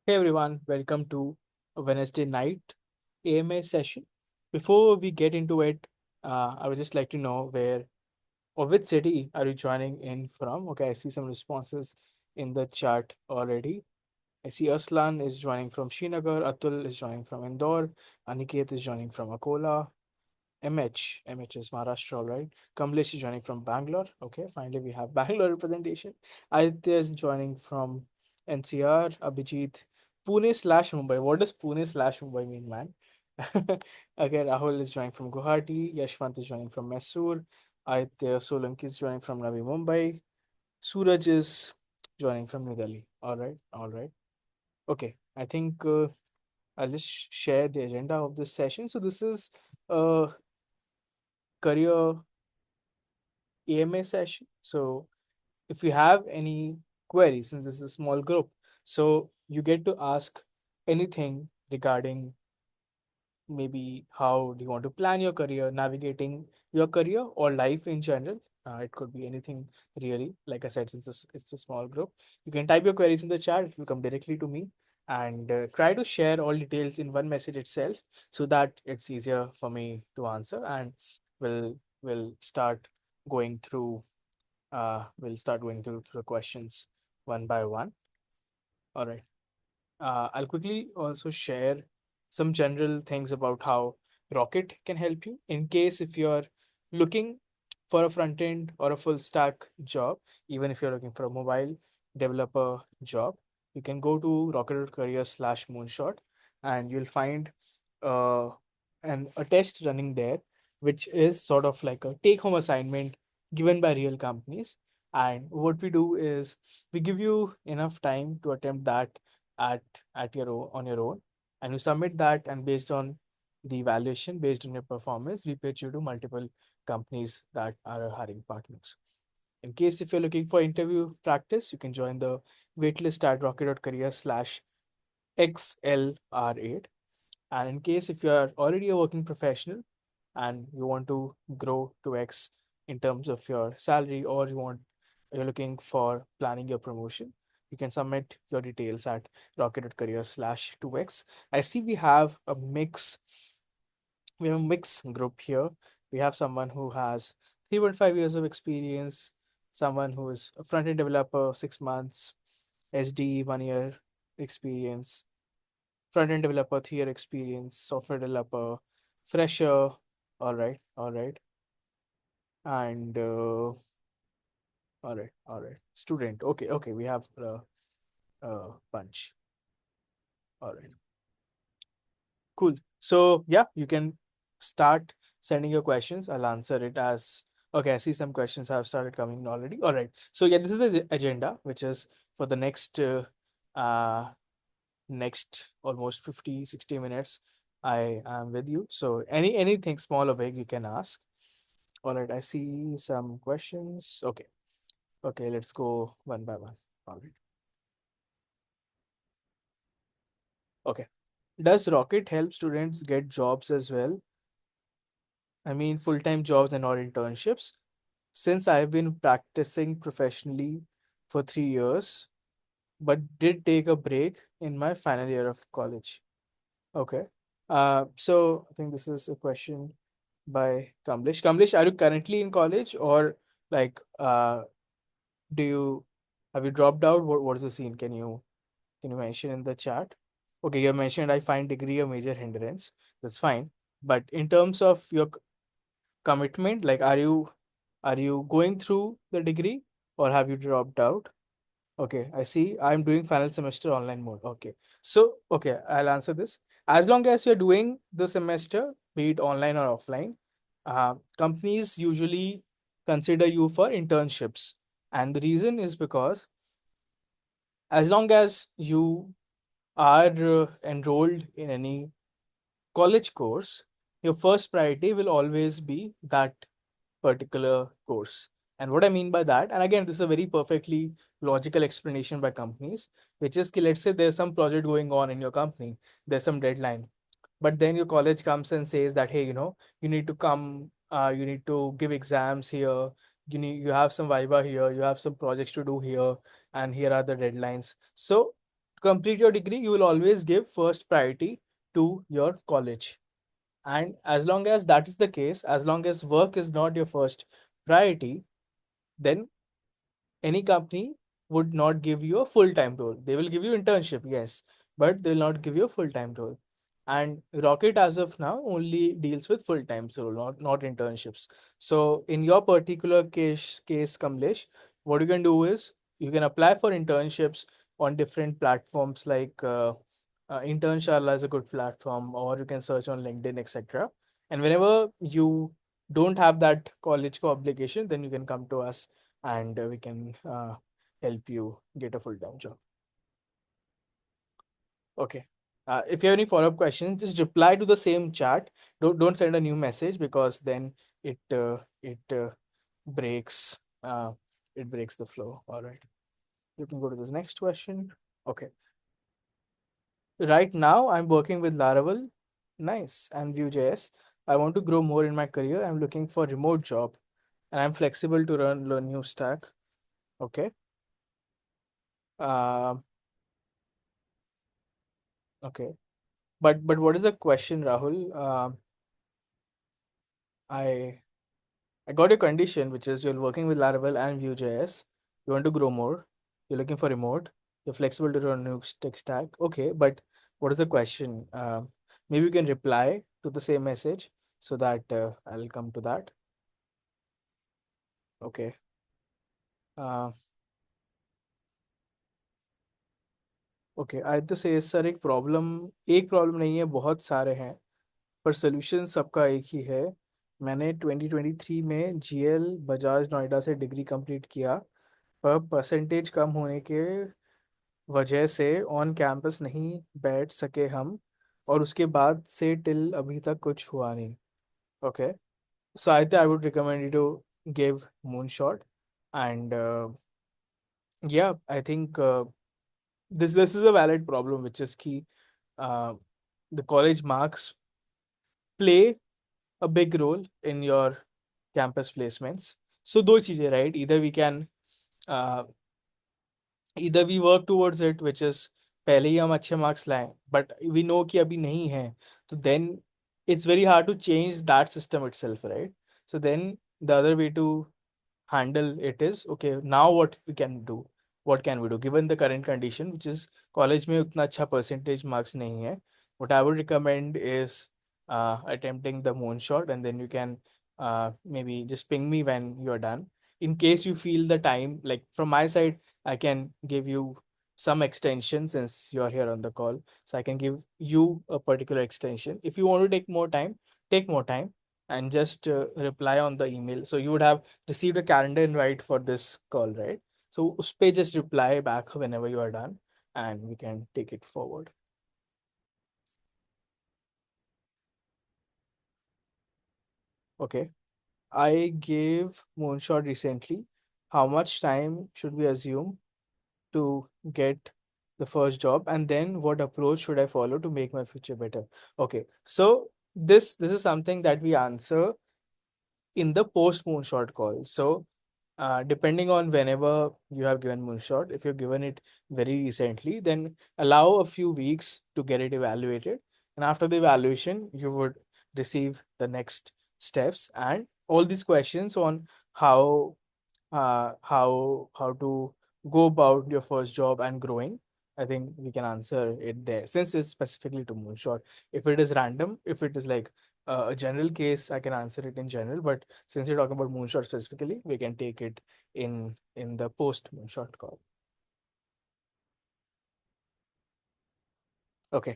Hey everyone, welcome to a Wednesday night AMA session. Before we get into it, I would just like to know where or which city are you joining in from? Okay, I see some responses in the chat already. I see Aslan is joining from Srinagar, Atul is joining from Indore, Aniket is joining from Akola, MH is Maharashtra, all right? Kamlesh is joining from Bangalore. Okay, finally we have Bangalore representation. Aditya is joining from NCR. Abhijit, Pune slash Mumbai. What does Pune slash Mumbai mean, man? Okay, Rahul is joining from Guwahati. Yashwant is joining from Mysore. Aditya Solanki is joining from Navi Mumbai. Suraj is joining from New Delhi. All right, all right. Okay, I think I'll just share the agenda of this session. So this is a career AMA session. So if you have any queries, since this is a small group, so you get to ask anything regarding maybe how do you want to plan your career, navigating your career or life in general. It could be anything really. Like I said, since it's a small group, you can type your queries in the chat. It will come directly to me, and try to share all details in one message itself, so that it's easier for me to answer. And we'll start going through. We'll start going through the questions one by one. All right. I'll quickly also share some general things about how Rocket can help you in case if you're looking for a front end or a full stack job, even if you're looking for a mobile developer job, you can go to rocket.career slash moonshot and you'll find uh, a test running there, which is sort of like a take home assignment given by real companies. And what we do is we give you enough time to attempt that at your own on your own, and you submit that, and based on the evaluation, based on your performance, we pitch you to multiple companies that are our hiring partners. In case if you're looking for interview practice, you can join the waitlist at rocket.career slash xlr8. And in case if you are already a working professional and you want to grow to X in terms of your salary, or you're looking for planning your promotion, you can submit your details at rocket.career slash 2x. I see we have a mix group here. We have someone who has 3.5 years of experience, someone who is a front-end developer, 6 months, SD 1 year experience, front-end developer, 3 year experience, software developer, fresher. All right, and all right, student. Okay, okay, we have a bunch. All right, cool. So yeah, you can start sending your questions. I'll answer it as okay. I see some questions have started coming already. All right. So yeah, this is the agenda, which is for the uh next almost 50-60 minutes. I am with you. So anything small or big you can ask. All right, I see some questions. Okay. Okay, let's go one by one. All right. Okay. Does Rocket help students get jobs as well? I mean, full-time jobs and not internships. Since I've been practicing professionally for 3 years, but did take a break in my final year of college. Okay. So I think this is a question by Kamlesh. Kamlesh, are you currently in college, or like do you have you dropped out? What is the scene? Can you mention in the chat? Okay, you mentioned I find degree a major hindrance. That's fine. But in terms of your commitment, like are you going through the degree or have you dropped out? Okay, I see. I'm doing final semester online mode. Okay. So, okay, I'll answer this. As long as you're doing the semester, be it online or offline, companies usually consider you for internships. And the reason is because as long as you are enrolled in any college course, your first priority will always be that particular course. And what I mean by that, and again, this is a very perfectly logical explanation by companies, which is, ki, let's say there's some project going on in your company, there's some deadline, but then your college comes and says that, hey, you need to come, you need to give exams here, you have some viva here, you have some projects to do here, and here are the deadlines. So To complete your degree, you will always give first priority to your college. And as long as that is the case, as long as work is not your first priority, then any company would not give you a full-time role. They will give you internship, yes, but they'll not give you a full-time role. And Rocket, as of now, only deals with full-time role, not internships. So in your particular case, Kamlesh, what you can do is you can apply for internships on different platforms like Internshala is a good platform, or you can search on LinkedIn, etc. And whenever you don't have that college obligation, then you can come to us and we can help you get a full-time job. Okay. If you have any follow-up questions, just reply to the same chat. Don't send a new message, because then it breaks it breaks the flow. All right. You can go to the next question. Okay. Right now, I'm working with Laravel, nice, and Vue.js. I want to grow more in my career. I'm looking for remote job, and I'm flexible to learn new stack. Okay. Um, okay. But what is the question, Rahul? I I got a condition, which is you're working with Laravel and Vue.js. You want to grow more. You're looking for remote. You're flexible to run new tech stack. Okay, but what is the question? Maybe you can reply to the same message so that I'll come to that. Okay. Uh, okay Aditya से sir एक problem नहीं है, बहुत सारे हैं, पर solution सबका एक ही है। मैंने 2023 में जीएल बजाज नोएडा से डिग्री कंप्लीट किया, पर परसेंटेज कम होने के वजह से ऑन कैंपस नहीं बैठ सके हम, और उसके बाद से टिल अभी तक कुछ हुआ नहीं। Okay, so I would recommend you to give moon shot, and या I think this is a valid problem, which is key. The college marks play a big role in your campus placements. So दो चीजें, right? Uh, either we work towards it, which is पहले ही हम अच्छे marks लाएं, but we know कि अभी नहीं है, तो then it's very hard to change that system itself, right? So then the other way to handle it is, okay, now what can we do given the current condition, which is college में उतना अच्छा percentage marks नहीं है. What I would recommend is attempting the moonshot, and then you can maybe just ping me when you're done. In case you feel the time, like from my side, I can give you some extension since you're here on the call. So I can give you a particular extension. If you want to take more time and just reply on the email. So you would have received a calendar invite for this call, right? So उस पे just reply back whenever you are done, and we can take it forward. Okay. I gave moonshot recently. How much time should we assume to get the first job, and then what approach should I follow to make my future better? Okay, so this is something that we answer in the post moonshot call. So depending on whenever you have given moonshot, if you've given it very recently, then allow a few weeks to get it evaluated, and after the evaluation you would receive the next steps, and all these questions on how how to go about your first job and growing, I think we can answer it there, since it's specifically to moonshot. If it is random, if it is like a general case, I can answer it in general, but since you're talking about moonshot specifically, we can take it in the post moonshot call. Okay.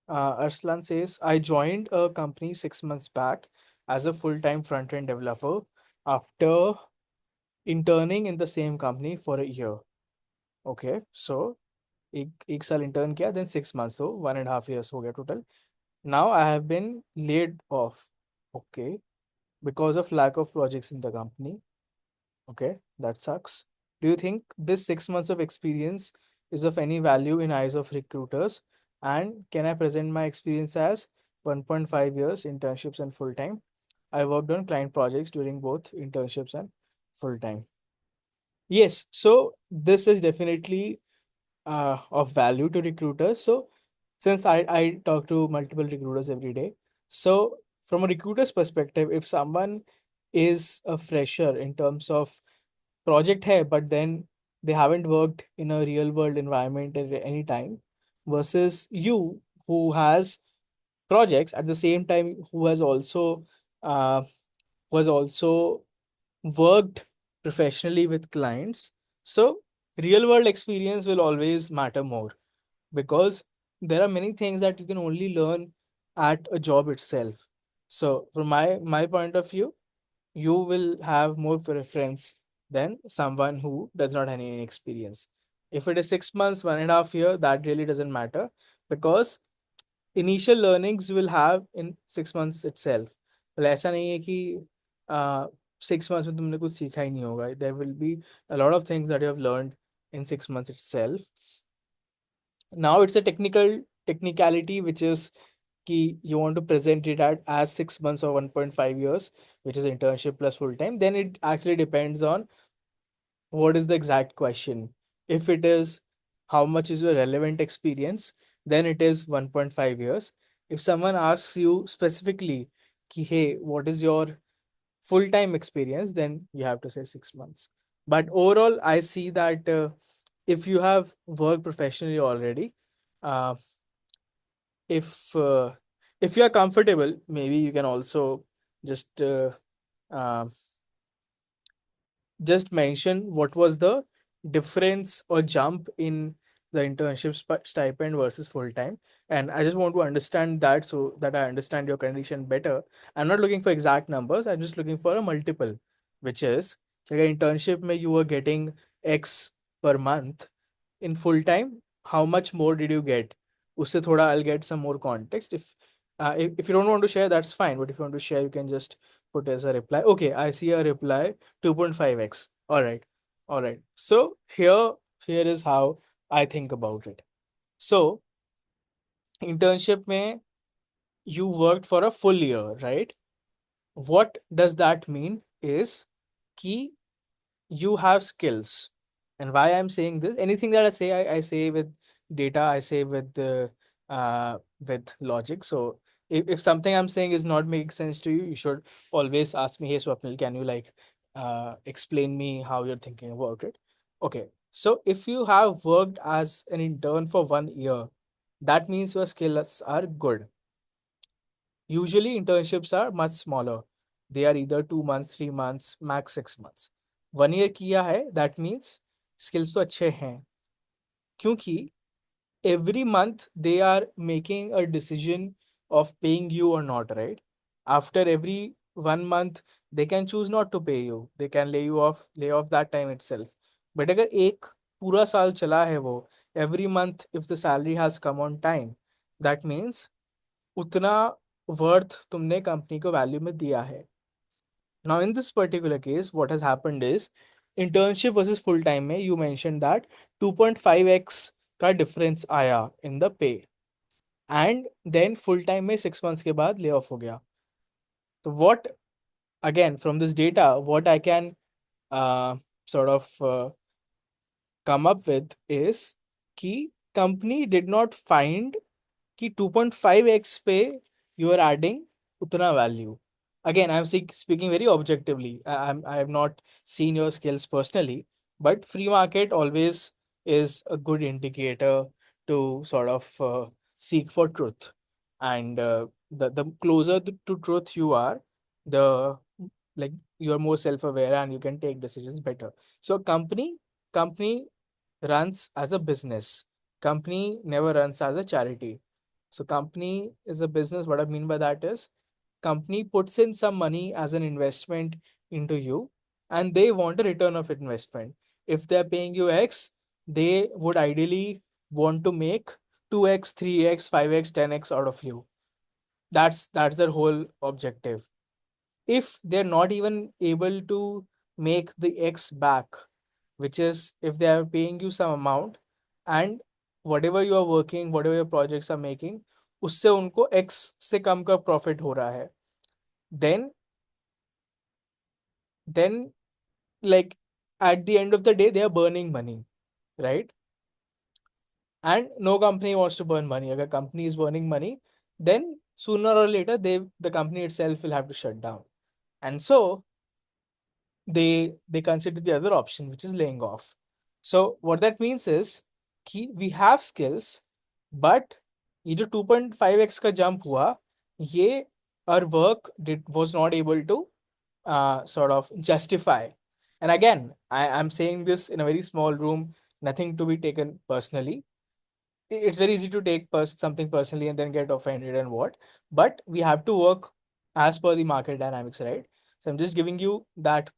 Arslan says, I joined a company 6 months back as a full-time front-end developer after interning in the same company for a year. Okay, so एक साल intern किया, then 6 months, so 1.5 years हो गया total. Now I have been laid off. Okay, because of lack of projects in the company. Okay, that sucks. Do you think this 6 months of experience is of any value in eyes of recruiters? And can I present my experience as 1.5 years internships and full time? I worked on client projects during both internships and full time. Yes, so this is definitely of value to recruiters. So since I talk to multiple recruiters every day, so from a recruiter's perspective, if someone is a fresher in terms of project hai, but then they haven't worked in a real world environment at any time, versus you who has projects at the same time, uh, who has also worked professionally with clients. So real world experience will always matter more, because there are many things that you can only learn at a job itself. So from my point of view, you will have more preference than someone who does not have any experience. If it is 6 months, 1.5 year, that really doesn't matter, because initial learnings you will have in 6 months itself. मतलब ऐसा नहीं है कि 6 months में तुमने कुछ सीखा ही नहीं होगा. There will be a lot of things that you have learned in 6 months itself. Now it's a technicality, which is key. You want to present it at as 6 months or 1.5 years, which is internship plus full time. Then it actually depends on what is the exact question. If it is how much is your relevant experience, then it is 1.5 years. If someone asks you specifically, ki, hey, what is your full time experience, then you have to say 6 months. But overall, I see that if you have worked professionally already, uh, if uh, if you are comfortable, maybe you can also just uh, just mention what was the difference or jump in the internship stipend versus full time. And I just want to understand that, so that I understand your condition better. I'm not looking for exact numbers, I'm just looking for a multiple, which is like an internship may you were getting x per month, in full time how much more did you get. Usse thoda I'll get some more context. If you don't want to share, that's fine, but if you want to share, you can just put as a reply. Okay, I see a reply, 2.5x. All right. All right. So here is how I think about it. So internship mein you worked for a full year, right? What does that mean is key you have skills. And why I'm saying this, anything that I say, I say with data, I say with logic. So if something I'm saying is not making sense to you, you should always ask me, hey Swapnil, can you like explain me how you're thinking about it. Okay, so if you have worked as an intern for 1 year, that means your skills are good. Usually, internships are much smaller. They are either 2 months, 3 months, max 6 months. 1 year किया है, that means skills तो अच्छे हैं, क्योंकि every month they are making a decision of paying you or not, right? After every 1 month, they can choose not to pay you. They can lay off that time itself. But अगर एक पूरा साल चला है वो, every month if the salary has come on time, that means उतना worth तुमने company को वैल्यू में दिया है. Now in this particular case, what has happened is internship versus full time में you mentioned that 2.5x का difference आया in the pay, and then full time में 6 months के बाद lay off हो गया. So what, again from this data, what I can sort of come up with is कि company did not find कि 2.5x पे you are adding उतना value. Again, I'm speaking very objectively. I have not seen your skills personally, but free market always is a good indicator to sort of seek for truth. And the closer to truth you are, the like you're more self-aware and you can take decisions better. So company runs as a business. Company never runs as a charity. So company is a business. What I mean by that is company puts in some money as an investment into you, and they want a return of investment. If they're paying you X, they would ideally want to make 2x, 3x, 5x, 10x out of you. That's their whole objective. If they're not even able to make the X back, which is if they are paying you some amount, and whatever you are working, whatever your projects are making, उससे उनको X से कम का profit हो रहा है, then like at the end of the day they are burning money, right? and no company wants to burn money. If a company is burning money, then sooner or later the company itself will have to shut down. And so they consider the other option, which is laying off. So what that means is we have skills, but ये जो 2.5x का jump हुआ, ये our work was not able to sort of justify. And again, I'm saying this in a very small room, nothing to be taken personally. It's very easy to take something personally and then get offended and what, but we have to work as per the market dynamics, right? So I'm just giving you that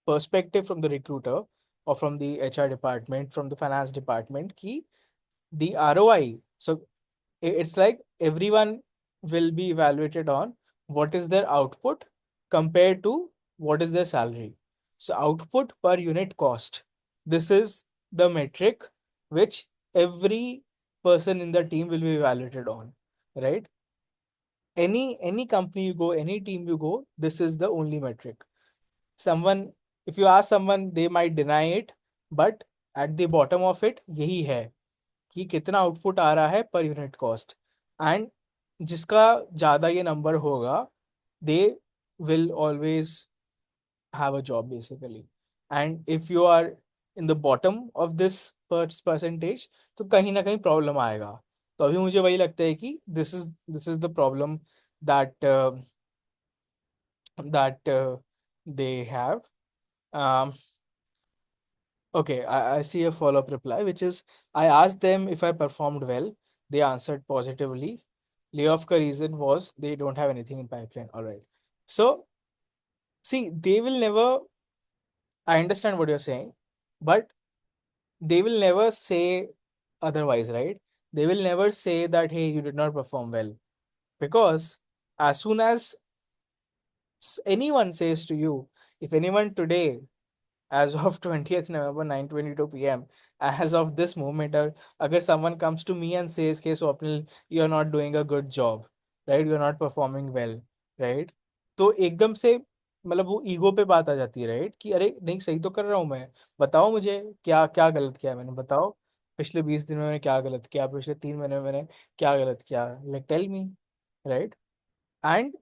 perspective from the recruiter or from the HR department, from the finance department, ki the ROI. So it's like everyone will be evaluated on what is their output compared to what is their salary. So output per unit cost. This is the metric which every person in the team will be evaluated on, right? Any company you go, any team you go, this is the only metric. Someone, if you ask someone, they might deny it, but at the bottom of it यही है कि कितना output आ रहा है per unit cost. And जिसका ज़्यादा ये number होगा, दे will always have a job basically. And if you are in the bottom of this percentage, तो कहीं ना कहीं प्रॉब्लम आएगा. तो अभी मुझे वही लगता है कि this is the problem that they have. um, okay, I see a follow-up reply, which is I asked them if I performed well. They answered positively. Layoff ka reason was they don't have anything in pipeline. All right. So see, they will never, I understand what you're saying, but they will never say otherwise, right? They will never say that, hey, you did not perform well. Because as soon as anyone says to you, if anyone today, as of 20th November 9:22 p.m., as of this moment, agar someone comes to me and says, hey, Swapnil, you're not doing a good job, right? You're not performing well, right? तो एकदम से मतलब वो ego पे बात आ जाती है, right? कि अरे नहीं, सही तो कर रहा हूँ मैं, बताओ मुझे क्या क्या गलत किया है मैंने, बताओ पिछले 20 दिन में मैंने क्या गलत किया, पिछले 3 महीने में मैंने क्या गलत किया, like tell me, right? And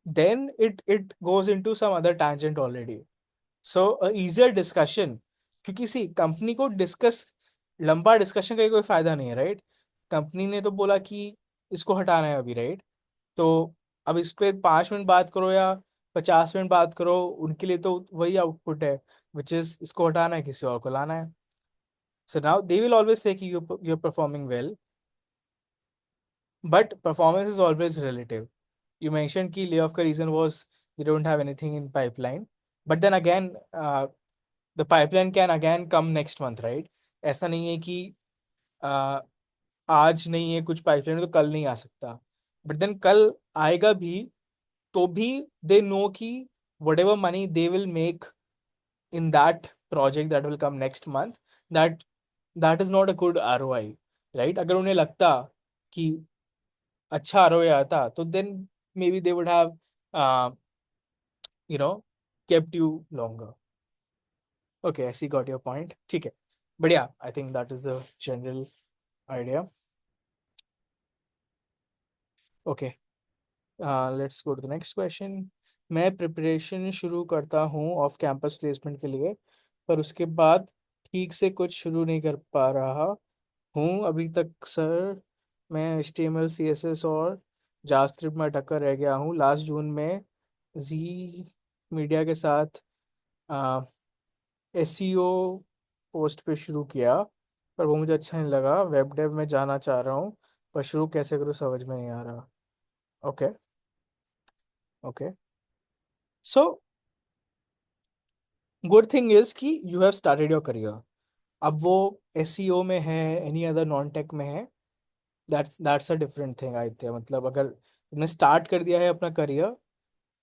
then it goes into some other tangent already. So easier discussion, क्योंकि सी कंपनी को डिस्कस, लंबा डिस्कशन का कोई फायदा नहीं है, राइट? कंपनी ने तो बोला कि इसको हटाना है अभी, राइट? तो अब इस पे 5 मिनट बात करो या 50 मिनट बात करो, उनके लिए तो वही आउटपुट है, विच इज इसको हटाना है, किसी और को लाना है. So now they will always say कि you are performing well, but performance is always relative. You mentioned कि layoff का reason was they don't have anything in pipeline, but then again the pipeline can again come next month, right? ऐसा नहीं है कि uh, आज नहीं है कुछ pipeline तो कल नहीं आ सकता, but then कल आएगा भी, तो भी they know कि whatever money they will make in that project that will come next month, that that is not a good ROI, right? अगर उन्हें लगता कि अच्छा ROI आता, तो then maybe they would have uh, you know kept you longer. Okay, I see, got your point. ठीक है, but yeah, I think that is the general idea. Okay, let's go to the next question. मैं preparation शुरू करता हूँ off campus placement के लिए, पर उसके बाद ठीक से कुछ शुरू नहीं कर पा रहा हूँ अभी तक सर. मैं HTML CSS और जावास्क्रिप्ट में अटक कर रह गया हूँ. लास्ट जून में जी मीडिया के साथ SEO पोस्ट पे शुरू किया, पर वो मुझे अच्छा नहीं लगा. वेब डेव में जाना चाह रहा हूँ, पर शुरू कैसे करूँ समझ में नहीं आ रहा. Okay, okay. So good thing is कि you have started your career. अब वो SEO में है, एनी अदर नॉन टेक में है, that's a different thing I think. मतलब अगर तुमने स्टार्ट कर दिया है अपना career,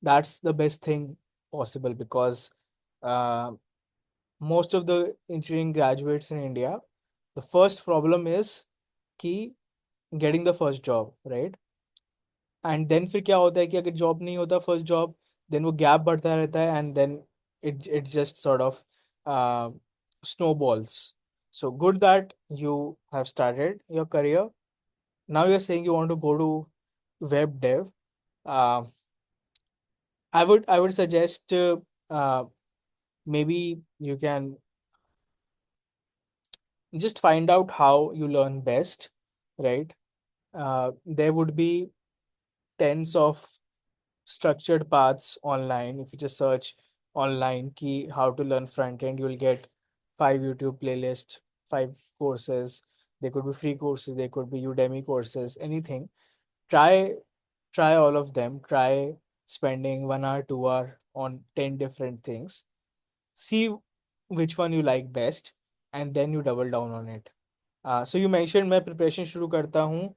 that's the best thing possible, because most of the engineering graduates in India, the first problem is कि getting the first job, right? And then फिर क्या होता है कि अगर जॉब नहीं होता फर्स्ट जॉब, then वो गैप बढ़ता रहता है, and then it just sort of snowballs. So good that you have started your career. Now you're saying you want to go to web dev. Uh, I would suggest uh, maybe you can just find out how you learn best, right? There would be tens of structured paths online. If you just search online key how to learn front end, you'll get five YouTube playlists, five courses. They could be free courses, they could be Udemy courses, anything. Try try all of them. Try spending 1 hour, 2 hour on 10 different things. See which one you like best, and then you double down on it. So you mentioned मैं preparation शुरू करता हूँ,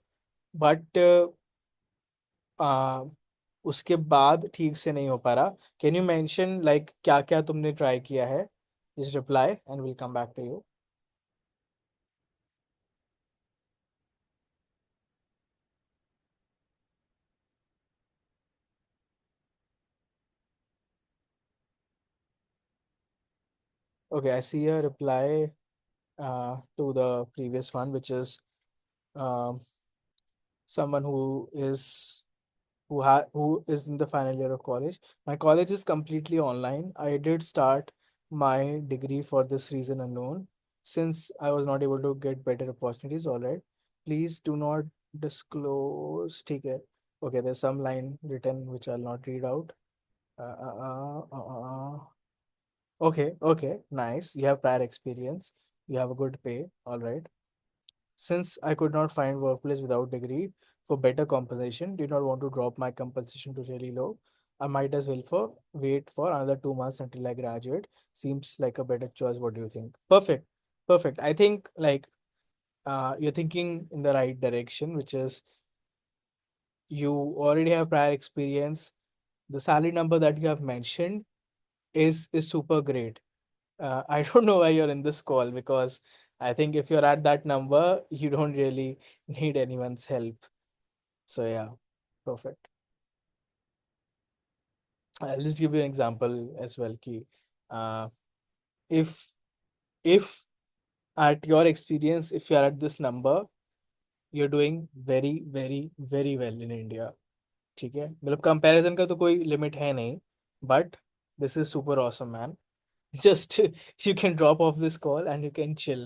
but उसके बाद ठीक से नहीं हो पा रहा. कैन यू मेंशन लाइक क्या क्या तुमने ट्राई किया है? Just reply and will come back to you. Okay, I see a reply to the previous one, which is um, someone who is in the final year of college. My college is completely online. I did start my degree for this reason alone, since I was not able to get better opportunities. All right, please do not disclose. Take it. Okay, there's some line written which I'll not read out. Uh, uh, uh, uh, uh. Okay, okay, nice. You have prior experience. You have a good pay. All right. Since I could not find workplace without degree for better compensation, did not want to drop my compensation to really low. I might as well for wait for another 2 months until I graduate. Seems like a better choice. What do you think? Perfect. Perfect. I think like you're thinking in the right direction, which is you already have prior experience. The salary number that you have mentioned is super great. I don't know why you're in this call, because I think if you're at that number, you don't really need anyone's help. So yeah, perfect. I'll just give you an example as well. Ki, uh, if if at your experience, if you're at this number, you're doing very very very well in India. ठीक है, मतलब comparison का तो कोई limit है नहीं, but this is super awesome man. Just you can drop off this call and you can chill.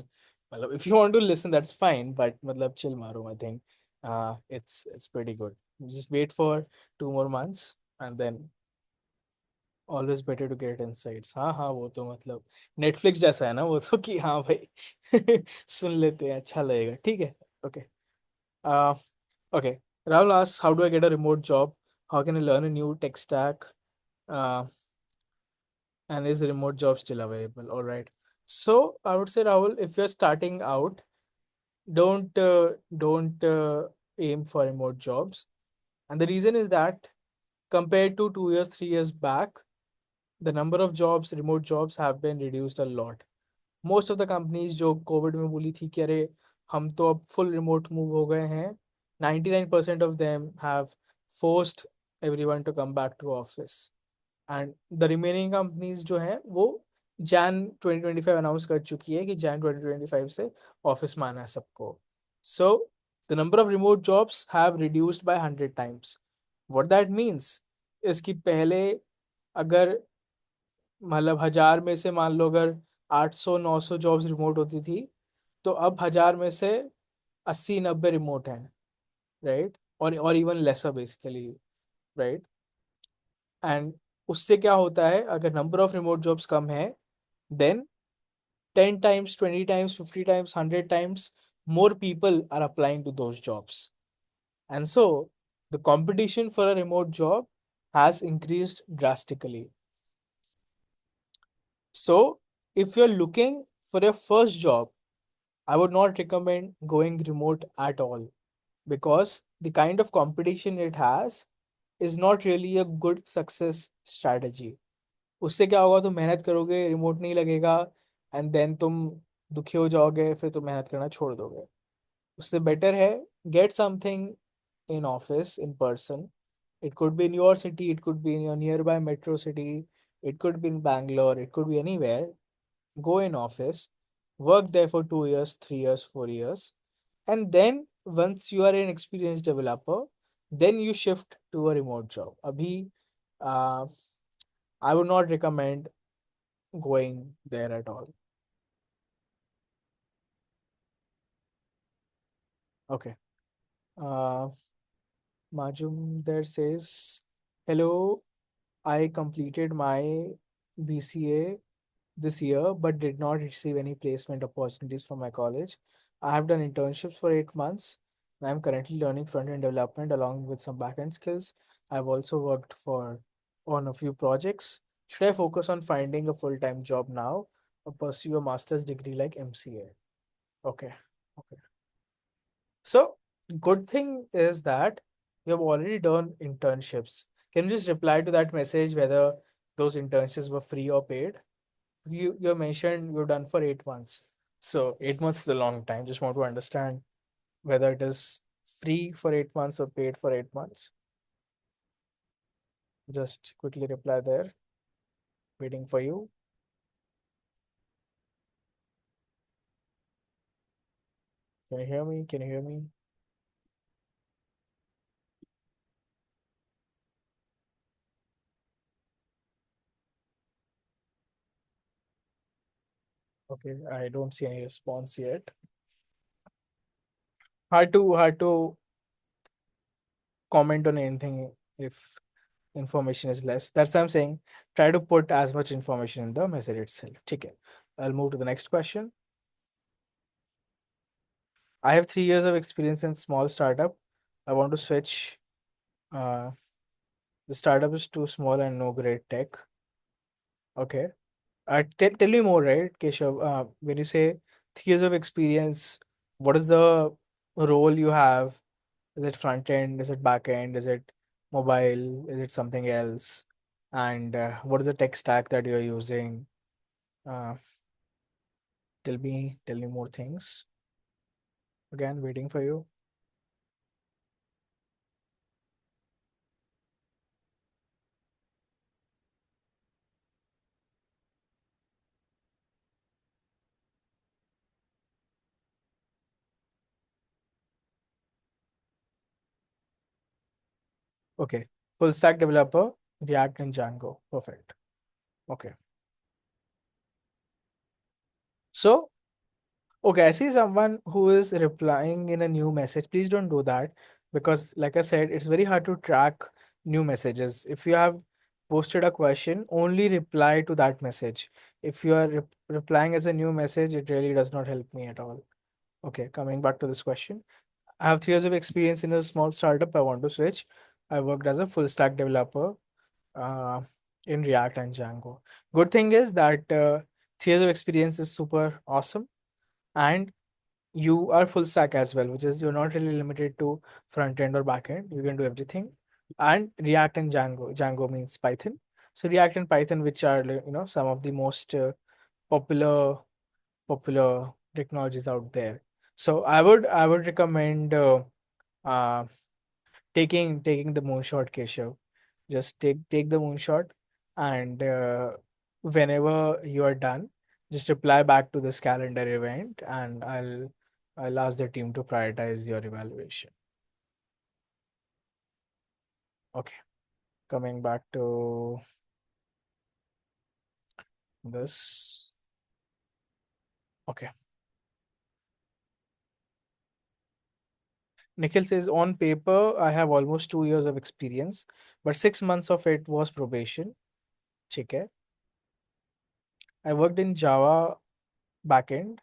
Matlab, if you want to listen, that's fine, but matlab, chill maro, I think it's pretty good. Just wait for 2 more months, and then always better to get insights. हाँ हाँ, वो तो मतलब Netflix जैसा है ना वो तो, कि हाँ भाई सुन लेते हैं, अच्छा लगेगा, ठीक है. Okay. uh okay, Rahul asks, how do I get a remote job? How can I learn a new tech stack? uh and is a remote job still available? All right. So I would say, Rahul, if you're starting out, don't aim for remote jobs. And the reason is that compared to 2 years, 3 years back, the number of jobs, remote jobs, have been reduced a lot. Most of the companies जो Covid में बोली थी कि अरे हम तो अब full remote move हो गए हैं, 99% of them have forced everyone to come back to office. And the remaining companies जो हैं वो जैन 2025 अनाउंस कर चुकी है कि जैन 2025 से ऑफिस में आना है सबको. So the number of remote jobs have reduced by 100 times. What that means, इसकी पहले अगर मतलब 1000 में से मान लो अगर 800 900 जॉब्स रिमोट होती थी, तो अब 1000 में से 80 90 रिमोट हैं, राइट? और even laser basically, right? And उससे क्या होता है, अगर नंबर ऑफ रिमोट जॉब्स कम है, then 10 times 20 times 50 times 100 times more people are applying to those jobs. And so the competition for a remote job has increased drastically. So if you're looking for your first job, I would not recommend going remote at all, because the kind of competition it has is not really a good success strategy. उससे क्या होगा, तुम मेहनत करोगे, remote नहीं लगेगा, and then तुम दुखी हो जाओगे, फिर तुम मेहनत करना छोड़ दोगे. उससे बेटर है get something in office in person. It could be in your city, it could be in your nearby metro city, it could be in Bangalore, it could be anywhere. Go in office, work there for 2 years, 3 years, 4 years, and then once you are an experienced developer, then you shift to a remote job. Abhi, uh, I would not recommend going there at all. Okay. Uh, Majum there says, "Hello, I completed my BCA this year, but did not receive any placement opportunities from my college. I have done internships for 8 months. And I'm currently learning front-end development along with some back-end skills. I've also worked for on a few projects. Should I focus on finding a full-time job now or pursue a master's degree like MCA?" Okay. Okay. So good thing is that you have already done internships. Can you just reply to that message whether those internships were free or paid? You mentioned you're done for 8 months. So 8 months is a long time. Just want to understand whether it is free for 8 months or paid for 8 months. Just quickly reply there. Waiting for you. Can you hear me? Can you hear me? Okay, I don't see any response yet. Hard to comment on anything if information is less. That's what I'm saying. Try to put as much information in the message itself. Okay. I'll move to the next question. I have 3 years of experience in small startup. I want to switch. Uh, the startup is too small and no great tech. Okay. Tell me more, right, Keshav? When you say 3 years of experience, what is the role you have? Is it front end? Is it back end? Is it mobile? Is it something else? And what is the tech stack that you're using? Uh, tell me more things. Again, waiting for you. Okay. Full stack developer, React and Django. Perfect. Okay. So, okay, I see someone who is replying in a new message. Please don't do that because, like I said, it's very hard to track new messages. If you have posted a question, only reply to that message. If you are replying as a new message, it really does not help me at all. Okay, coming back to this question. I have 3 years of experience in a small startup. I want to switch. I worked as a full stack developer uh, in React and Django. Good thing is that 3 years of experience is super awesome, and you are full stack as well, which is you're not really limited to front end or back end. You can do everything. And React and Django. Django means Python. So React and Python, which are some of the most popular popular technologies out there. So I would recommend uh, taking the moonshot, Keshav. Just take the moonshot, and whenever you are done, just reply back to this calendar event, and I'll ask the team to prioritize your evaluation. Okay, coming back to this. Okay, Nikhil says on paper I have almost 2 years of experience, but 6 months of it was probation. ठीक है. I worked in Java backend.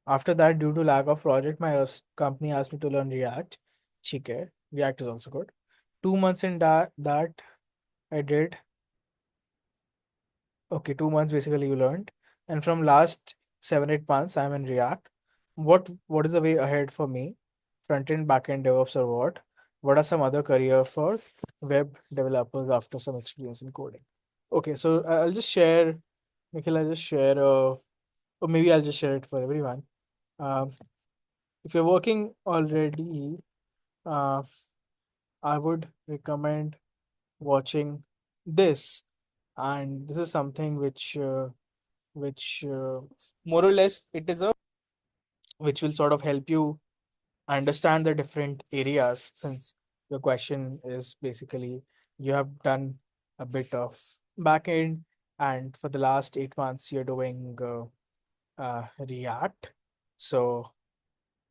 After that, due to lack of project, my company asked me to learn React. ठीक है. React is also good. 2 months in that I did. Okay, 2 months basically you learned. And from last 7 8 months, I'm in React. What is the way ahead for me? Front end, back end, DevOps or what? What are some other career for web developers after some experience in coding? Okay, so I'll just share, Nikhil, I'll just share, or maybe I'll just share it for everyone. Um, if you're working already, uh, I would recommend watching this, and this is something which more or less it is a which will sort of help you understand the different areas, since your question is basically you have done a bit of backend, and for the last 8 months you're doing React. So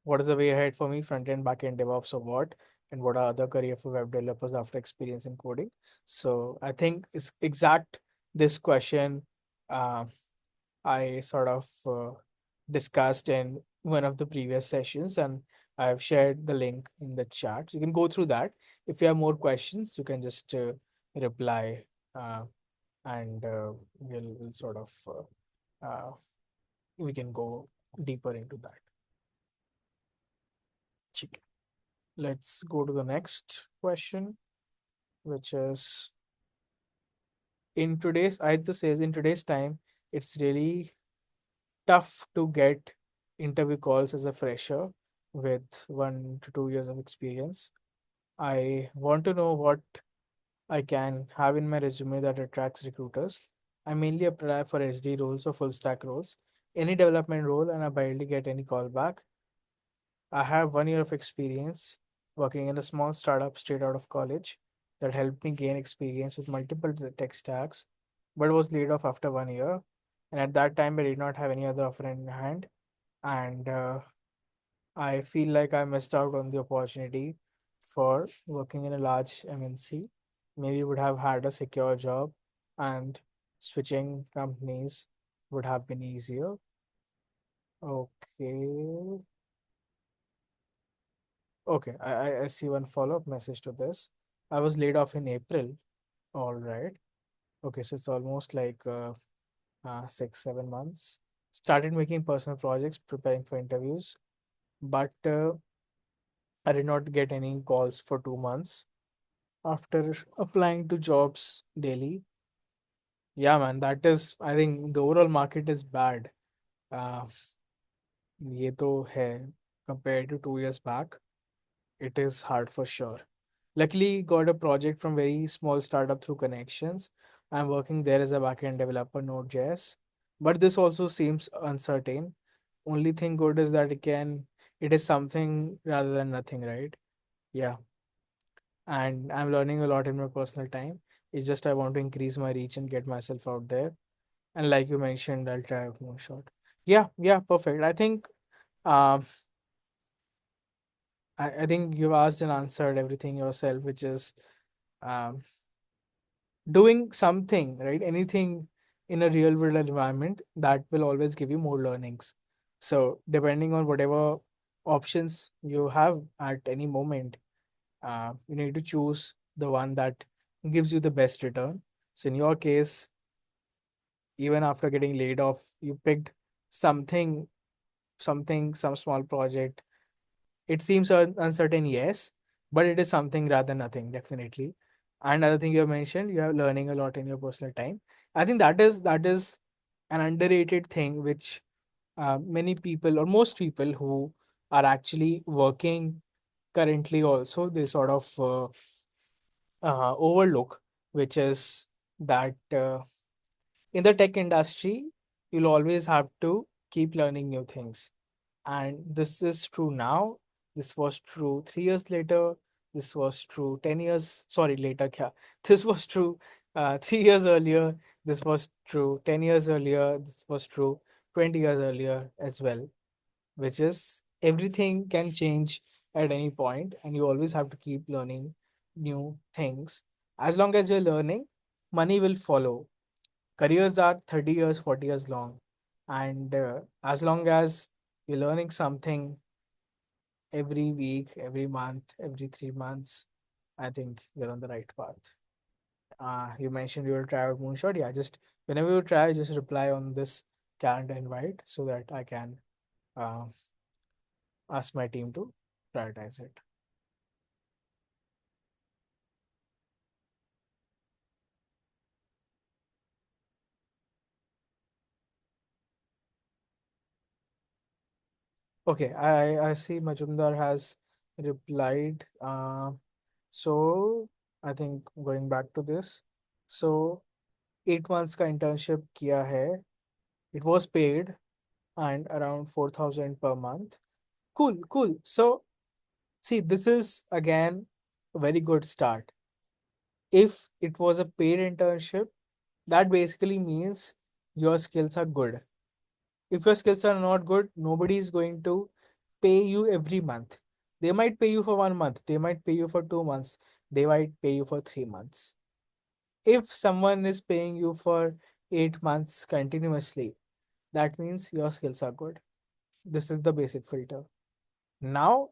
what is the way ahead for me, front end, back end, DevOps, or what? And what are other career for web developers after experience in coding? So I think it's exact this question. um I sort of discussed in one of the previous sessions, and I've shared the link in the chat. You can go through that. If you have more questions, you can just reply, uh, and we'll sort of we can go deeper into that. ठीक है. Let's go to the next question, which is in today's time, it's really tough to get interview calls as a fresher with 1 to 2 years of experience. I want to know what I can have in my resume that attracts recruiters. I mainly apply for SD roles or full stack roles, any development role, and I barely get any call back. I have 1 year of experience working in a small startup straight out of college that helped me gain experience with multiple tech stacks, but was laid off after 1 year. And at that time, I did not have any other offer in hand. And I feel like I missed out on the opportunity for working in a large MNC. Maybe would have had a secure job, and switching companies would have been easier. Okay. Okay, I see one follow-up message to this. I was laid off in April. All right. Okay, so it's almost like 6, 7 months. Started making personal projects, preparing for interviews, but I did not get any calls for 2 months after applying to jobs daily. Yeah, man, that is, I think the overall market is bad. Uh, ये तो है compared to 2 years back. It is hard for sure. Luckily, got a project from very small startup through connections. I'm working there as a backend developer, Node.js. But this also seems uncertain. Only thing good is that it is something rather than nothing, right? Yeah. And I'm learning a lot in my personal time. It's just I want to increase my reach and get myself out there. And like you mentioned, I'll try out more shot. Yeah, yeah, perfect. Um I think you've asked and answered everything yourself, which is um doing something, right? Anything in a real world environment that will always give you more learnings. So depending on whatever options you have at any moment, you need to choose the one that gives you the best return. So in your case, even after getting laid off, you picked something, some small project. It seems uncertain, yes, but it is something rather than nothing, definitely. And other thing you have mentioned, you are learning a lot in your personal time. I think that is an underrated thing, which many people or most people who are actually working currently also they sort of overlook, which is that in the tech industry, you'll always have to keep learning new things. And this is true now. This was true 3 years later. This was true 10 years, sorry, later. Kya? This was true 3 years earlier. This was true 10 years earlier. This was true 20 years earlier as well, which is everything can change at any point, and you always have to keep learning new things. As long as you're learning, money will follow. Careers are 30 years, 40 years long. And as long as you're learning something every week, every month, every 3 months, I think you're on the right path. You mentioned you will try out Moonshot. Yeah, just whenever you try, just reply on this calendar invite so that I can uh, ask my team to prioritize it. Okay, I see Majumdar has replied. So I think going back to this, so 8 months का internship किया है. It was paid. and around 4,000 per month. Cool, cool. So, see, this is again a very good start. If it was a paid internship, that basically means your skills are good. If your skills are not good, nobody is going to pay you every month. They might pay you for 1 month, they might pay you for 2 months, they might pay you for 3 months. If someone is paying you for 8 months continuously, that means your skills are good. This is the basic filter. Now,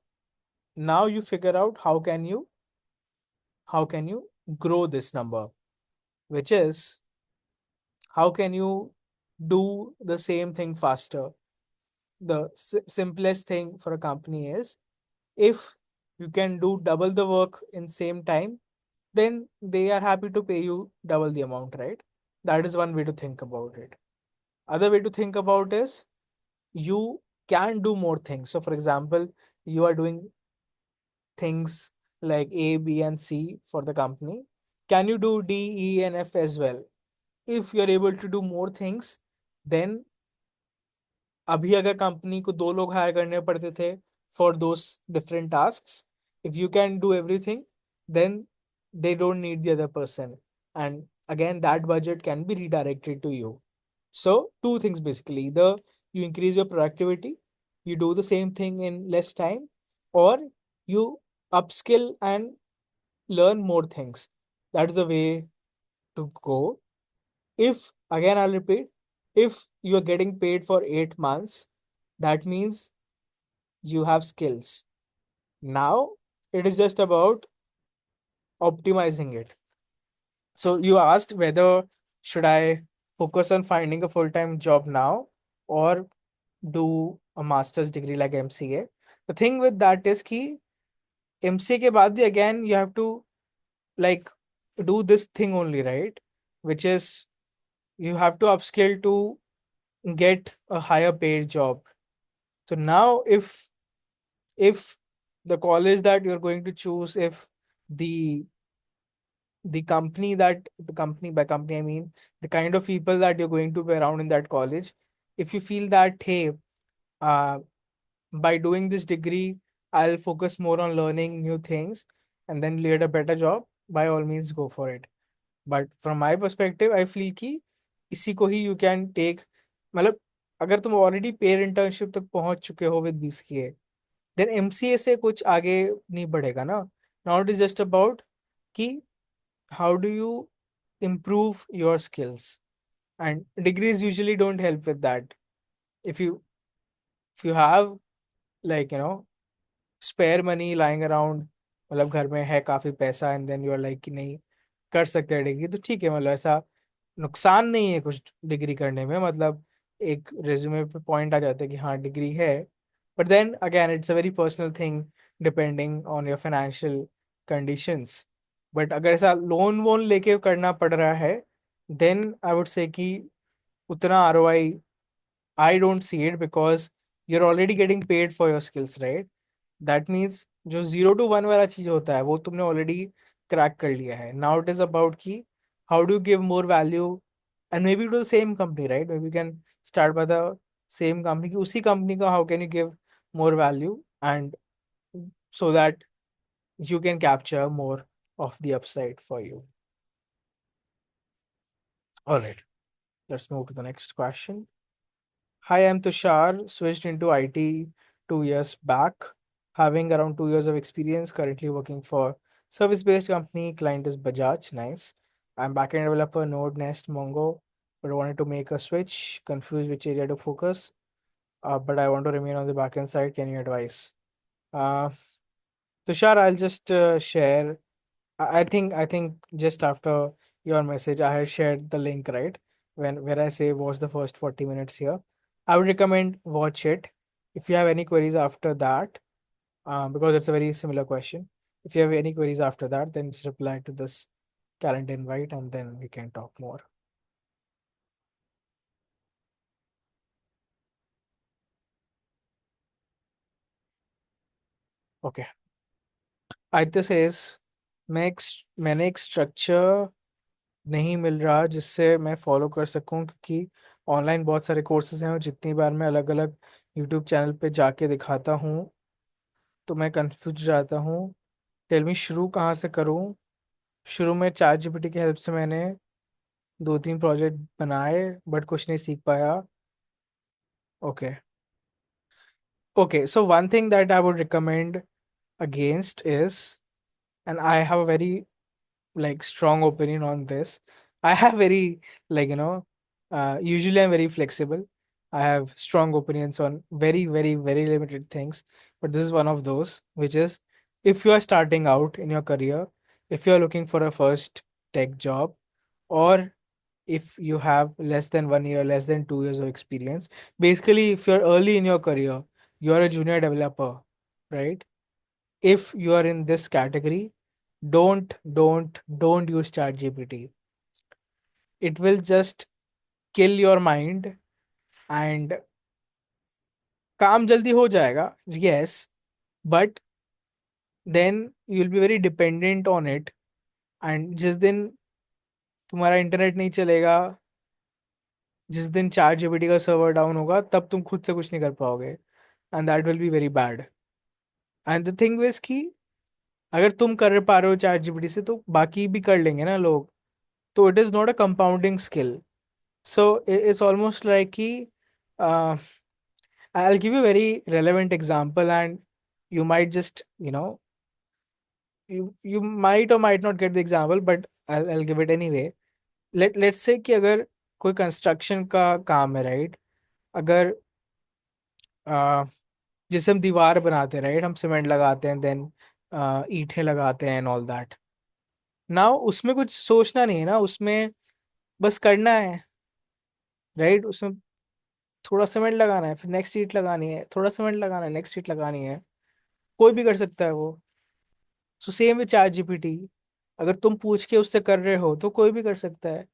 now you figure out how can you grow this number, which is how can you do the same thing faster. The simplest thing for a company is, if you can do double the work in same time, then they are happy to pay you double the amount, right? That is one way to think about it. Other way to think about is, you can do more things. So for example, you are doing things like A, B, and C for the company. Can you do D, E, and F as well? If you're able to do more things, then अभी अगर company को 2 लोग higher करने पड़ते थे for those different tasks, if you can do everything, then they don't need the other person, and again that budget can be redirected to you. So two things basically: either you increase your productivity, you do the same thing in less time, or you upskill and learn more things. That's the way to go. If, again, I'll repeat, if you're getting paid for 8 months, that means you have skills. Now it is just about optimizing it. So you asked whether should I focus on finding a full-time job now, or do a master's degree like MCA. The thing with that is कि MCA के बाद भी again you have to like do this thing only, right? Which is, you have to upskill to get a higher paid job. So now if the college that you're going to choose, if the the company, by company I mean the kind of people that you're going to be around in that college, if you feel that, hey, uh, by doing this degree I'll focus more on learning new things and then get a better job, by all means go for it. But from my perspective I feel कि इसी को ही you can take, मतलब अगर तुम already pair internship तक पहुंच चुके हो विद बीसीए, देन एमसीए से कुछ आगे नहीं बढ़ेगा ना. Now it is just about कि how do you improve your skills, and degrees usually don't help with that. If you have, like, spare money lying around, मतलब घर में है काफी पैसा, and then you are like कि नहीं कर सकते हैं डिग्री, तो ठीक है, मतलब ऐसा नुकसान नहीं है कुछ डिग्री करने में. मतलब एक रेज्यूमे पे पॉइंट आ जाता है कि हाँ डिग्री है. But then again it's a very personal thing, depending on your financial conditions. But अगर ऐसा लोन वोन लेके करना पड़ रहा है, देन आई वुड से कि उतना ROI I don't see it, because you are already getting paid for your skills, right? That means जो 0 to 1 वाला चीज होता है वो तुमने ऑलरेडी क्रैक कर लिया है. नाउ इट इज अबाउट कि how do you give more value, and maybe to the same company, right? Maybe can start by the same company, कि उसी कंपनी का how can you give more value, and so that you can capture more of the upside for you. All right, let's move to the next question. Hi, I'm Tushar, switched into IT 2 years back, having around 2 years of experience, currently working for service-based company, client is Bajaj, nice. I'm backend developer, Node, Nest, Mongo, but I wanted to make a switch, confused which area to focus, but I want to remain on the backend side, can you advise? Uh, Tushar, I'll just share. I think just after your message, I had shared the link, right? Where I say watch the first 40 minutes here. I would recommend watch it. If you have any queries after that, because it's a very similar question. If you have any queries after that, then just reply to this calendar invite and then we can talk more. Okay. Aditya says, मैंने एक structure नहीं मिल रहा जिससे मैं follow कर सकूं, क्योंकि online बहुत सारे कोर्सेज हैं, और जितनी बार मैं अलग अलग यूट्यूब चैनल पे जाके दिखाता हूँ तो मैं कंफ्यूज जाता हूँ। टेल मी, शुरू कहाँ से करूँ? शुरू में चैट जीपीटी की हेल्प से मैंने 2-3 प्रोजेक्ट बनाए, बट कुछ नहीं सीख पाया। Okay, okay, so one thing that I would recommend against is, and I have a very like strong opinion on this. I have very, like, usually I'm very flexible. I have strong opinions on very, very, very limited things, but this is one of those, which is, if you are starting out in your career, if you are looking for a first tech job, or if you have less than 1 year, less than 2 years of experience, basically if you're early in your career, you are a junior developer, right? If you are in this category, don't use chat gpt. It will just kill your mind, and काम जल्दी हो जाएगा, yes, but then you'll be very dependent on it, and जिस दिन तुम्हारा internet नहीं चलेगा, जिस दिन चैट जीपीटी का सर्वर डाउन होगा, तब तुम खुद से कुछ नहीं कर पाओगे, and that will be very bad. And the thing is कि अगर तुम कर पा रहे हो चैट जीपीटी से, तो बाकी भी कर लेंगे ना लोग। तो it is not a compounding skill. So it's almost like uh, I'll give you a very relevant example, and you might just, you might or might not get the example, but I'll give it anyway. Let's say कि अगर कोई construction का काम है, right? अगर uh, जैसे हम दीवार बनाते हैं, राइट, हम सीमेंट लगाते हैं, देन ईंटें लगाते हैं एंड ऑल दैट। नाउ उसमें कुछ सोचना नहीं है ना, उसमें बस करना है, राइट? उसमें थोड़ा सीमेंट लगाना है, फिर नेक्स्ट ईंट लगानी है, थोड़ा सीमेंट लगाना है, नेक्स्ट ईंट लगानी है। कोई भी कर सकता है वो। So same with chat GPT, अगर तुम पूछ के उससे कर रहे हो तो कोई भी कर सकता है।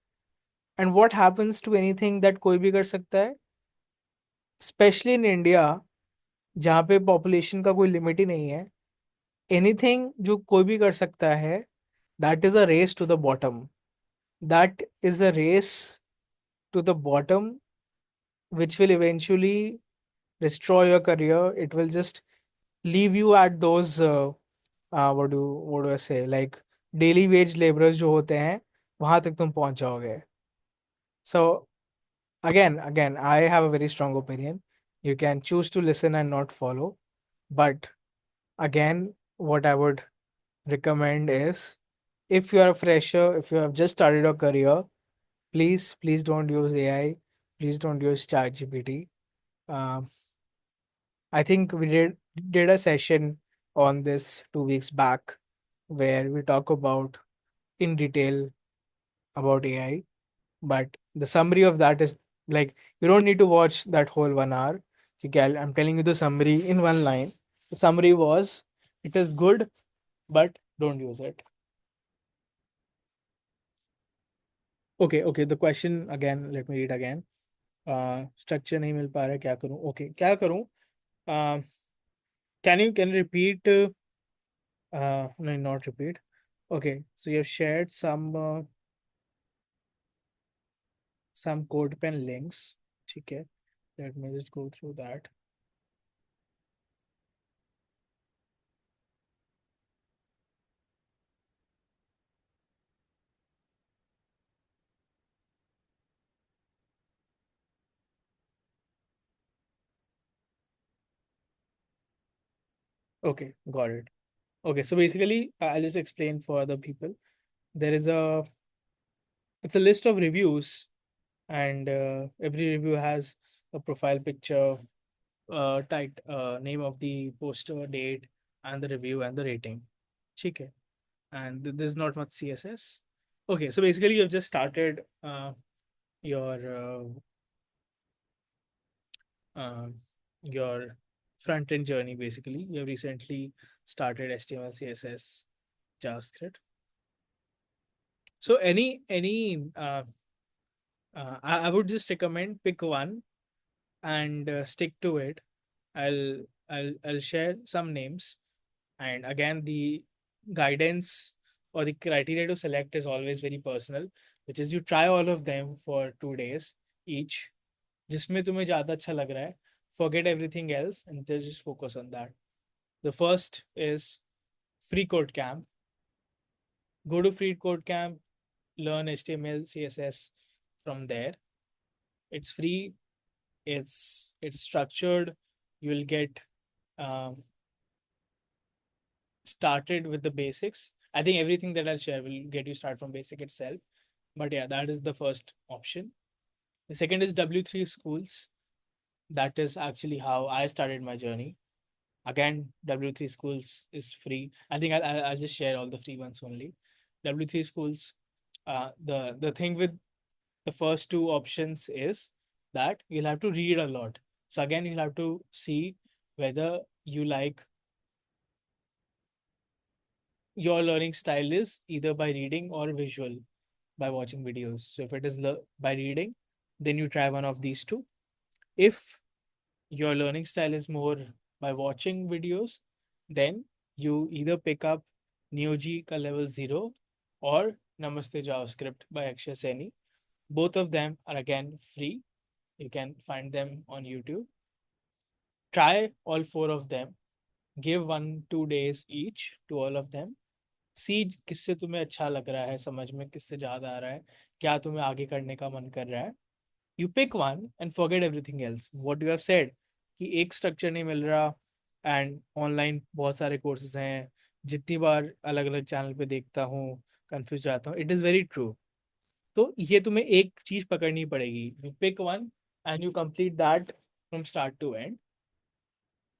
And what happens to anything that कोई भी कर सकता है, स्पेशली इन इंडिया, जहाँ पे पॉपुलेशन का कोई लिमिट ही नहीं है, एनीथिंग जो कोई भी कर सकता है, that is a race to the bottom. That is a race to the bottom, which will eventually destroy your career. It will just leave you at those what do I say, like daily wage laborers जो होते हैं, वहां तक तुम पहुंच जाओगे। So again, I have a very strong opinion. You can choose to listen and not follow, but again, what I would recommend is, if you are a fresher, if you have just started your career, please don't use AI. Please don't use ChatGPT. Um, I think we did a session on this 2 weeks back, where we talk about in detail about AI. But the summary of that is, like, you don't need to watch that whole 1 hour. I'm telling you the summary in one line. The summary was, it is good, but don't use it. Okay, okay. The question again, let me read again. Structure नहीं मिल पा रहा है, क्या करूँ? Okay, क्या करूँ? Uh, can you repeat? No, not repeat. Okay, so you have shared some code pen links. ठीक है, let me just go through that. Okay, got it. Okay, so basically, I'll just explain for other people. There is a It's a list of reviews, and every review has a profile picture, name of the poster, date, and the review and the rating. Okay, and there's not much CSS. Okay, so basically, you've just started your uh, your front end journey. Basically, you have recently started HTML, CSS, JavaScript. So I would just recommend, pick one and stick to it. I'll share some names, and again, the guidance or the criteria to select is always very personal, which is, you try all of them for 2 days each. जिसमें तुम्हें ज़्यादा अच्छा लग रहा है. Forget everything else and just focus on that. The first is free code camp. Go to free code camp, learn HTML, CSS from there. It's free. It's structured. You will get um, started with the basics. I think everything that I'll share will get you started from basic itself. But yeah, that is the first option. The second is W3 schools. That is actually how I started my journey. Again, W3 schools is free. I think I'll just share all the free ones only. W3 schools. The thing with the first two options is that you'll have to read a lot. So again, you'll have to see whether you like your learning style is either by reading or visual by watching videos. So if it is by reading, then you try one of these two. If your learning style is more by watching videos, then you either pick up Neoji ka level 0 or Namaste JavaScript by Akshay Seni. Both of them are again free. You can find them on YouTube. Try all four of them. Give 1-2 days each to all of them. सी किससे तुम्हें अच्छा लग रहा है, समझ में किससे ज़्यादा आ रहा है, क्या तुम्हें आगे करने का मन कर रहा है. You pick one and forget everything else what you have said कि एक स्ट्रक्चर नहीं मिल रहा एंड ऑनलाइन बहुत सारे कोर्सेज हैं, जितनी बार अलग अलग चैनल पे देखता हूँ कंफ्यूज जाता हूँ. It is very true. तो ये तुम्हें एक चीज़ पकड़नी पड़ेगी. You pick one and you complete that from start to end.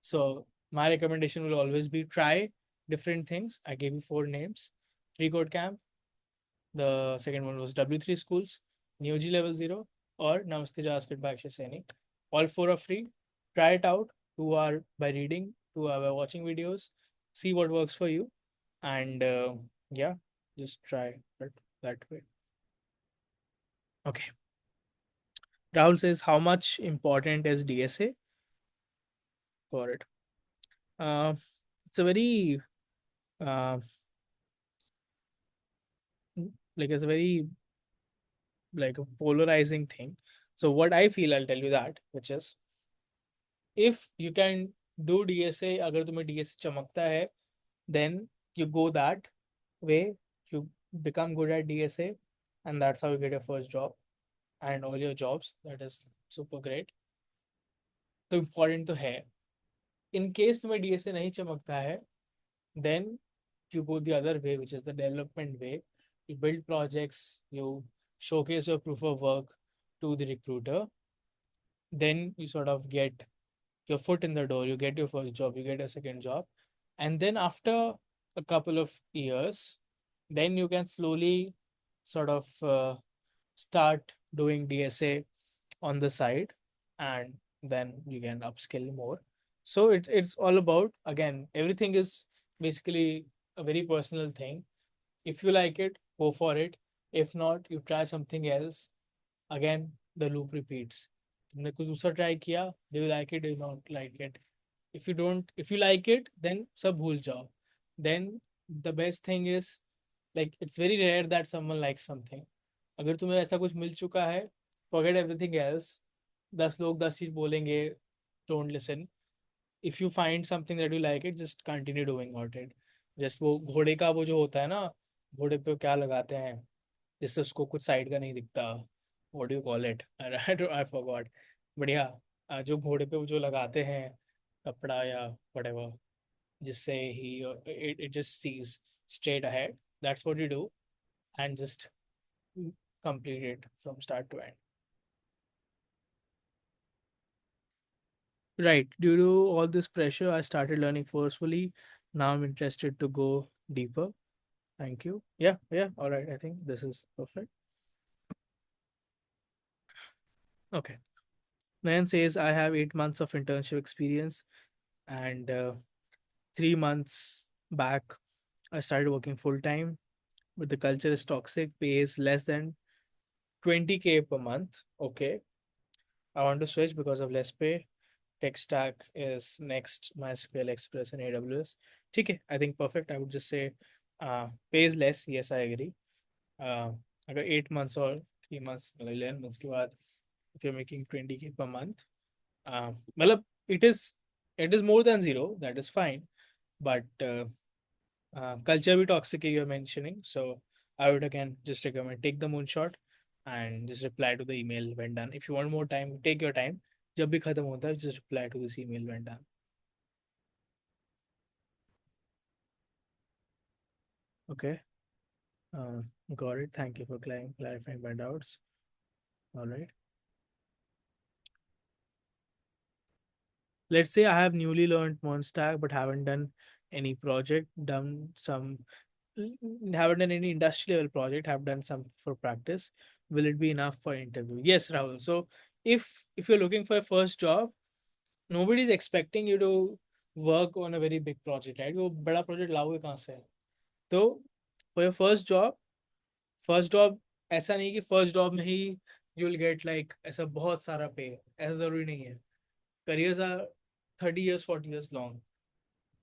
So my recommendation will always be try different things. I gave you four names: Free Code Camp. The second one was W3 Schools, Neoji Level 0, or Namaste JavaScript by Akshay Saini. All four are free. Try it out. Two are by reading, two are by watching videos. See what works for you. And yeah, just try it that way. Okay. Rahul says, how much important is DSA for it? Uh, it's a very uh, it's a very like a polarizing thing. So what I feel, I'll tell you that, which is if you can do DSA, अगर तुम्हें DSA चमकता है, then you go that way, you become good at DSA, and that's how you get your first job and all your jobs. That is super great. तो important तो है. In case तुम्हें DSA नहीं चमकता है, then you go the other way, which is the development way. You build projects, you showcase your proof of work to the recruiter, then you sort of get your foot in the door, you get your first job, you get a second job, and then after a couple of years, then you can slowly sort of start doing DSA on the side, and then you can upskill more. So it's all about, again, everything is basically a very personal thing. If you like it, go for it. If not, you try something else. Again, the loop repeats. तुमने कुछ दूसरा try किया, do you like it, do not like it. If you don't, if you like it, then सब भूल जाओ. Then the best thing is, like it's very rare that someone like something. अगर तुम्हें ऐसा कुछ मिल चुका है, फॉरगेट एवरीथिंग एल्स. 10 लोग 10 चीज बोलेंगे, don't listen. If you find something that you like it, just continue doing out it. जस्ट वो घोड़े का वो जो होता है ना, घोड़े पे क्या लगाते हैं जिससे उसको कुछ साइड का नहीं दिखता, what do call it, I forgot. बढ़िया, जो घोड़े पे वो जो लगाते हैं कपड़ा या व्हाटएवर, जिससे ही it just sees straight ahead. That's what you do, and just complete it from start to end. Right. Due to all this pressure, I started learning forcefully. Now I'm interested to go deeper. Thank you. Yeah, yeah. All right. I think this is perfect. Okay. Nayan says, I have 8 months of internship experience, and 3 months back, I started working full time, but the culture is toxic, pays less than 20K per month. Okay. I want to switch because of less pay. Tech stack is next, MySQL, Express, and AWS. Okay, I think perfect. I would just say pays less. Yes, I agree. अगर 8 months और 3 months मतलब 11 months के बाद if you're making 20K per month. Well, it is more than zero. That is fine, but culture be toxic you're mentioning. So I would again just recommend take the moonshot and just reply to the email when done. If you want more time, take your time. जब भी खत्म होता है, just reply to this email when done. Okay. Uh, got it. Thank you for clarifying my doubts. All right. Let's say I have newly learned one stack but haven't done any project, haven't done any industry level project, have done some for practice. Will it be enough for interview? Yes, Rahul. So if you're looking for a first job, nobody's expecting you to work on a very big project, right? वो बड़ा project लाओगे कहाँ से? तो for your first job ऐसा नहीं कि first job में ही you'll get like ऐसा बहुत सारा pay. ऐसा जरूरी नहीं है. Careers are 30 years, 40 years long.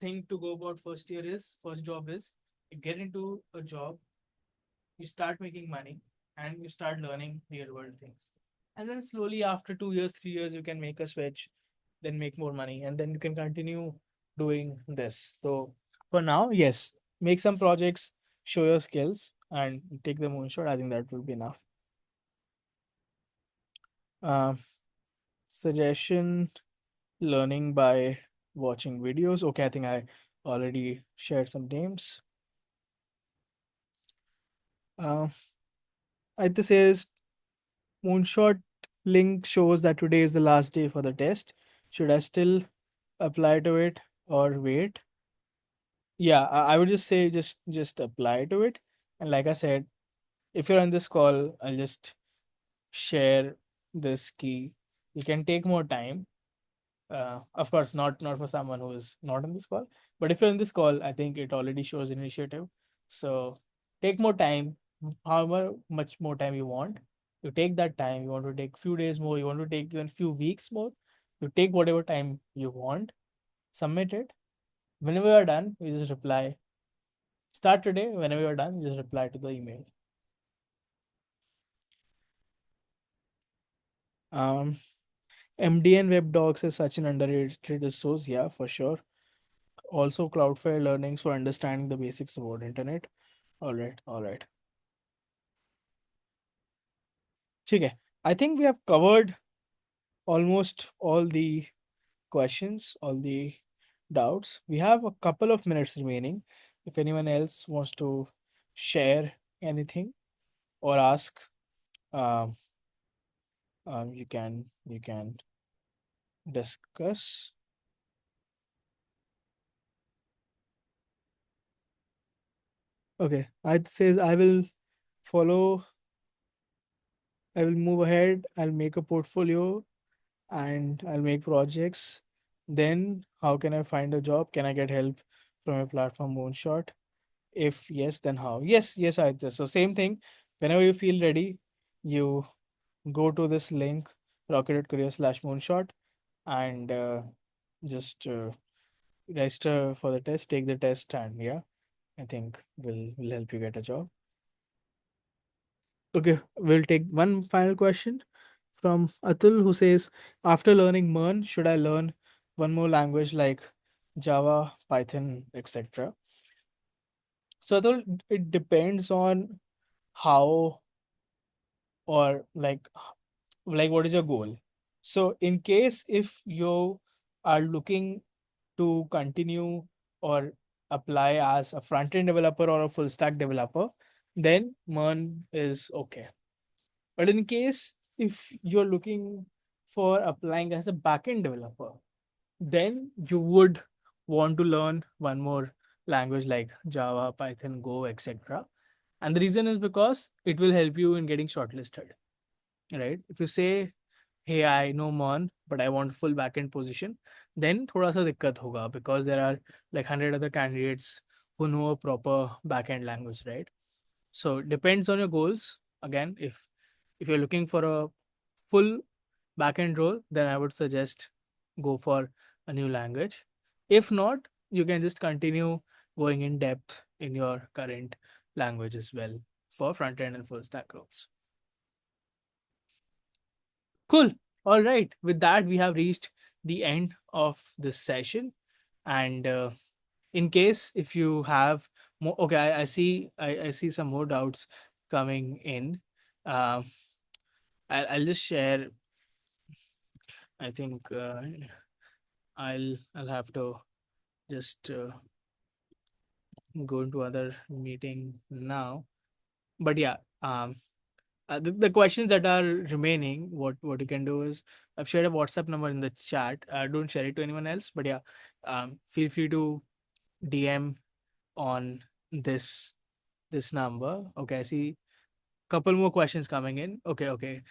Thing to go about first job is you get into a job, you start making money, and you start learning real world things. And then slowly after 2 years, 3 years, you can make a switch, then make more money, and then you can continue doing this. So for now, yes, make some projects, show your skills, and take the moonshot. I think that will be enough. Um, Suggestion: learning by watching videos. Okay, I think I already shared some names. Uh, it says Moonshot link shows that today is the last day for the test. Should I still apply to it or wait? Yeah, I would just say just apply to it. And like I said, if you're on this call, I'll just share this key. You can take more time. Of course, not for someone who is not in this call, but if you're in this call, I think it already shows initiative. So take more time, however much more time you want. You take that time. You want to take few days more. You want to take even few weeks more. You take whatever time you want. Submit it. Whenever you're done, you just reply. Start today. Whenever you're done, you just reply to the email. Um, MDN Web Docs is such an underrated resource. Yeah, for sure. Also, Cloudflare learnings for understanding the basics about internet. All right, all right. Okay. I think we have covered almost all the questions, all the doubts. We have a couple of minutes remaining. If anyone else wants to share anything or ask, um, you can discuss. Okay. It says follow. I will move ahead. I'll make a portfolio and I'll make projects. Then, how can I find a job? Can I get help from a platform Moonshot? If yes, then how? Yes, yes, I so same thing. Whenever you feel ready, you go to this link rocket.career/moonshot and just register for the test, take the test, and yeah, I think will help you get a job. Okay, we'll take one final question from Atul who says, after learning Mern, should I learn one more language like Java, Python, etc.? So Atul, it depends on how or like what is your goal. So in case if you are looking to continue or apply as a front end developer or a full stack developer, then Mern is okay. But in case if you're looking for applying as a backend developer, then you would want to learn one more language like Java, Python, Go, etc. And the reason is because it will help you in getting shortlisted, right? If you say, hey, I know Mon, but I want full backend position, then thoda sa dikkat hoga because there are like 100 other candidates who know a proper backend language, right? So it depends on your goals. Again, if you're looking for a full backend role, then I would suggest go for a new language. If not, you can just continue going in depth in your current language as well for front end and full stack roles. Cool. All right. With that, we have reached the end of this session. And in case if you have more, okay, I see some more doubts coming in. Um, I'll just share. I think I'll have to just go into other meeting now. But yeah, the questions that are remaining, what you can do is I've shared a WhatsApp number in the chat. Don't share it to anyone else, but yeah, feel free to DM on this number. Okay, I see couple more questions coming in. Okay, okay.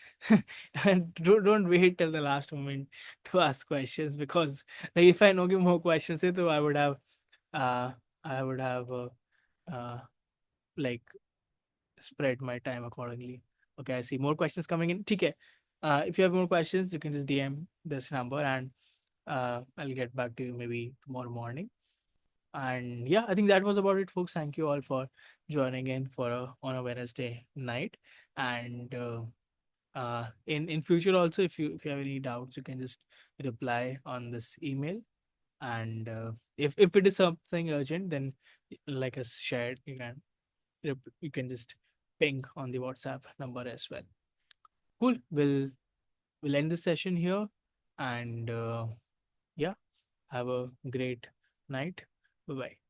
And don't wait till the last moment to ask questions, because like if I know give more questions, so uh I would have uh like spread my time accordingly. Okay, I see more questions coming in. Okay. If you have more questions, you can just DM this number, and I'll get back to you maybe tomorrow morning. And yeah, I think that was about it, folks. Thank you all for joining in for on a Wednesday night. And in future also, if you have any doubts, you can just reply on this email. And if it is something urgent, then like I shared, you can just ping on the WhatsApp number as well. Cool. We'll end the session here, and yeah, have a great night. Bye bye.